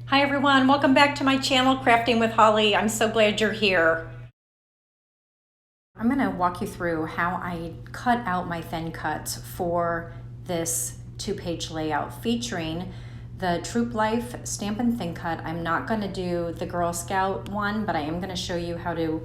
Hi everyone, welcome back to my channel, Crafting with Holly. I'm so glad you're here. I'm going to walk you through how I cut out my thin cuts for this two-page layout featuring the Troop Life Stampin' Thin Cut. I'm not going to do the Girl Scout one, but I am going to show you how to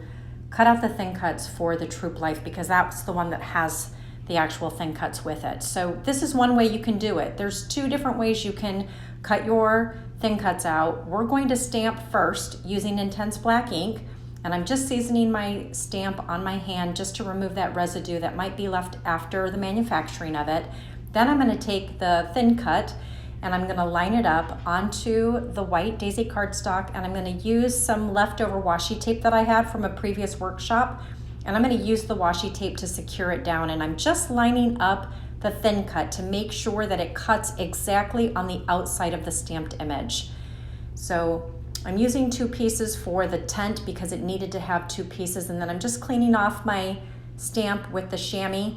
cut out the thin cuts for the Troop Life because that's the one that has the actual thin cuts with it. So this is one way you can do it. There's two different ways you can cut your thin cuts out. We're going to stamp first using intense black ink, and I'm just seasoning my stamp on my hand just to remove that residue that might be left after the manufacturing of it. Then I'm going to take the thin cut and I'm going to line it up onto the white daisy cardstock, and I'm going to use some leftover washi tape that I had from a previous workshop, and I'm going to use the washi tape to secure it down, and I'm just lining up the thin cut to make sure that it cuts exactly on the outside of the stamped image. So I'm using 2 pieces for the tent because it needed to have 2 pieces, and then I'm just cleaning off my stamp with the chamois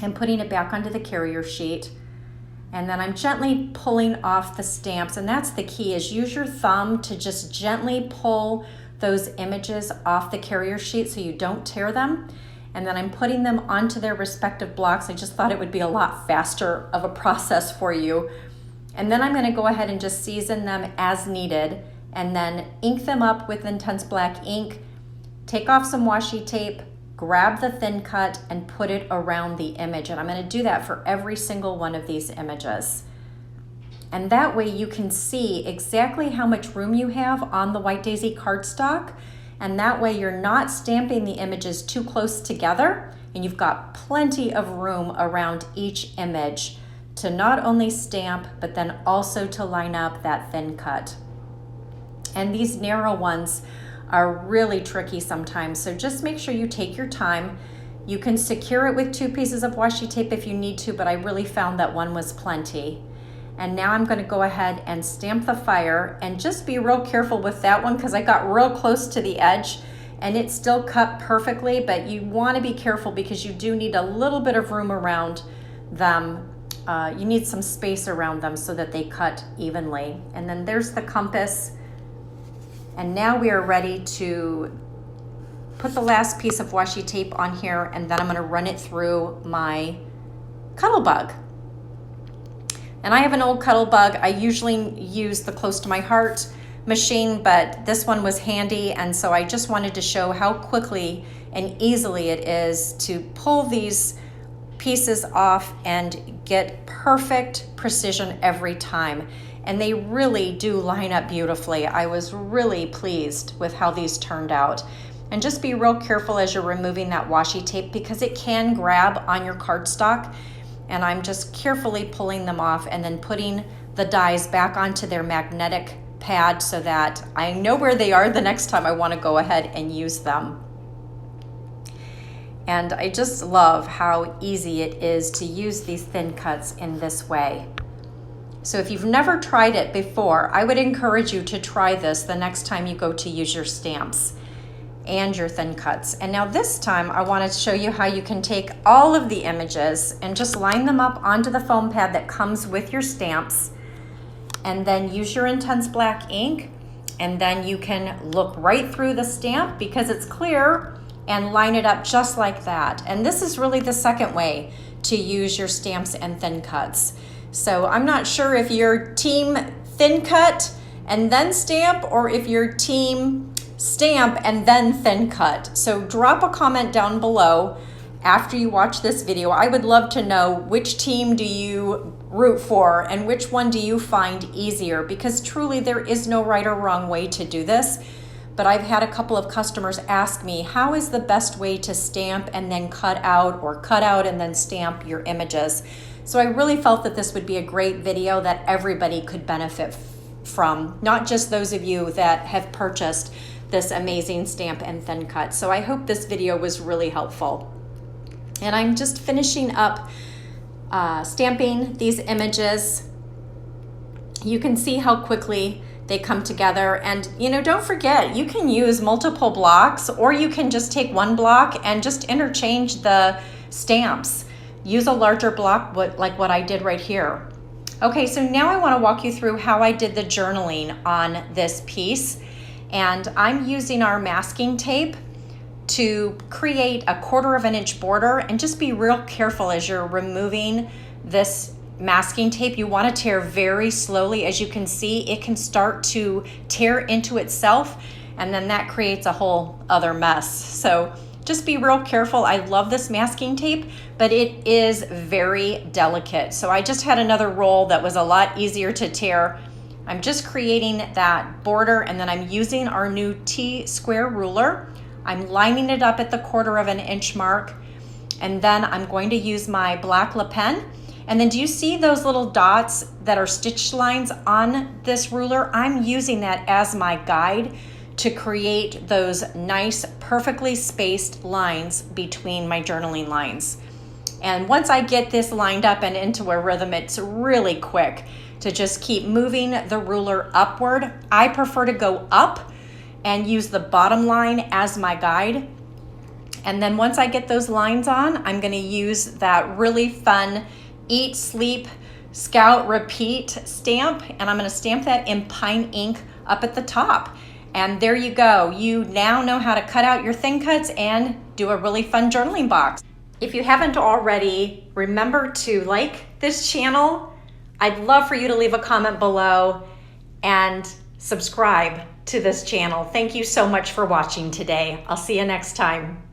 and putting it back onto the carrier sheet. And then I'm gently pulling off the stamps, and that's the key, is use your thumb to just gently pull those images off the carrier sheet so you don't tear them. And then I'm putting them onto their respective blocks. I just thought it would be a lot faster of a process for you. And then I'm going to go ahead and just season them as needed and then ink them up with intense black ink, take off some washi tape, grab the thin cut and put it around the image. And I'm going to do that for every single one of these images. And that way you can see exactly how much room you have on the white daisy cardstock. And that way you're not stamping the images too close together, and you've got plenty of room around each image to not only stamp, but then also to line up that thin cut. And these narrow ones are really tricky sometimes, so just make sure you take your time. You can secure it with 2 pieces of washi tape if you need to, but I really found that one was plenty. And now I'm going to go ahead and stamp the fire, and just be real careful with that one because I got real close to the edge and it still cut perfectly, but you want to be careful because you do need a little bit of room around them. You need some space around them so that they cut evenly. And then there's the compass. And now we are ready to put the last piece of washi tape on here, and then I'm going to run it through my Cuttlebug. And I have an old Cuttlebug. I usually use the Close to My Heart machine, but this one was handy, and so I just wanted to show how quickly and easily it is to pull these pieces off and get perfect precision every time. And they really do line up beautifully. I was really pleased with how these turned out. And just be real careful as you're removing that washi tape because it can grab on your cardstock. And I'm just carefully pulling them off and then putting the dies back onto their magnetic pad so that I know where they are the next time I want to go ahead and use them. And I just love how easy it is to use these thin cuts in this way. So if you've never tried it before, I would encourage you to try this the next time you go to use your stamps and your thin cuts. And now this time I wanted to show you how you can take all of the images and just line them up onto the foam pad that comes with your stamps, and then use your intense black ink, and then you can look right through the stamp because it's clear and line it up just like that. And this is really the second way to use your stamps and thin cuts. So I'm not sure if you're team thin cut and then stamp, or if you're team stamp and then thin cut. So drop a comment down below after you watch this video. I would love to know which team do you root for and which one do you find easier, because truly there is no right or wrong way to do this. But I've had a couple of customers ask me, how is the best way to stamp and then cut out, or cut out and then stamp your images? So I really felt that this would be a great video that everybody could benefit from, not just those of you that have purchased this amazing stamp and thin cut. So I hope this video was really helpful. And I'm just finishing up stamping these images. You can see how quickly they come together. And don't forget, you can use multiple blocks, or you can just take one block and just interchange the stamps. Use a larger block, like what I did right here. Okay, so now I want to walk you through how I did the journaling on this piece. And I'm using our masking tape to create a 1/4 inch border, and just be real careful as you're removing this masking tape. You want to tear very slowly. As you can see, it can start to tear into itself, and then that creates a whole other mess. So just be real careful. I love this masking tape, but it is very delicate. So I just had another roll that was a lot easier to tear. I'm just creating that border, and then I'm using our new T-square ruler. I'm lining it up at the 1/4 inch mark, and then I'm going to use my black LePen. And then do you see those little dots that are stitch lines on this ruler? I'm using that as my guide to create those nice, perfectly spaced lines between my journaling lines. And once I get this lined up and into a rhythm, it's really quick to just keep moving the ruler upward. I prefer to go up and use the bottom line as my guide. And then once I get those lines on, I'm gonna use that really fun Eat, Sleep, Scout, Repeat stamp, and I'm gonna stamp that in pine ink up at the top. And there you go. You now know how to cut out your thin cuts and do a really fun journaling box. If you haven't already, remember to like this channel. I'd love for you to leave a comment below and subscribe to this channel. Thank you so much for watching today. I'll see you next time.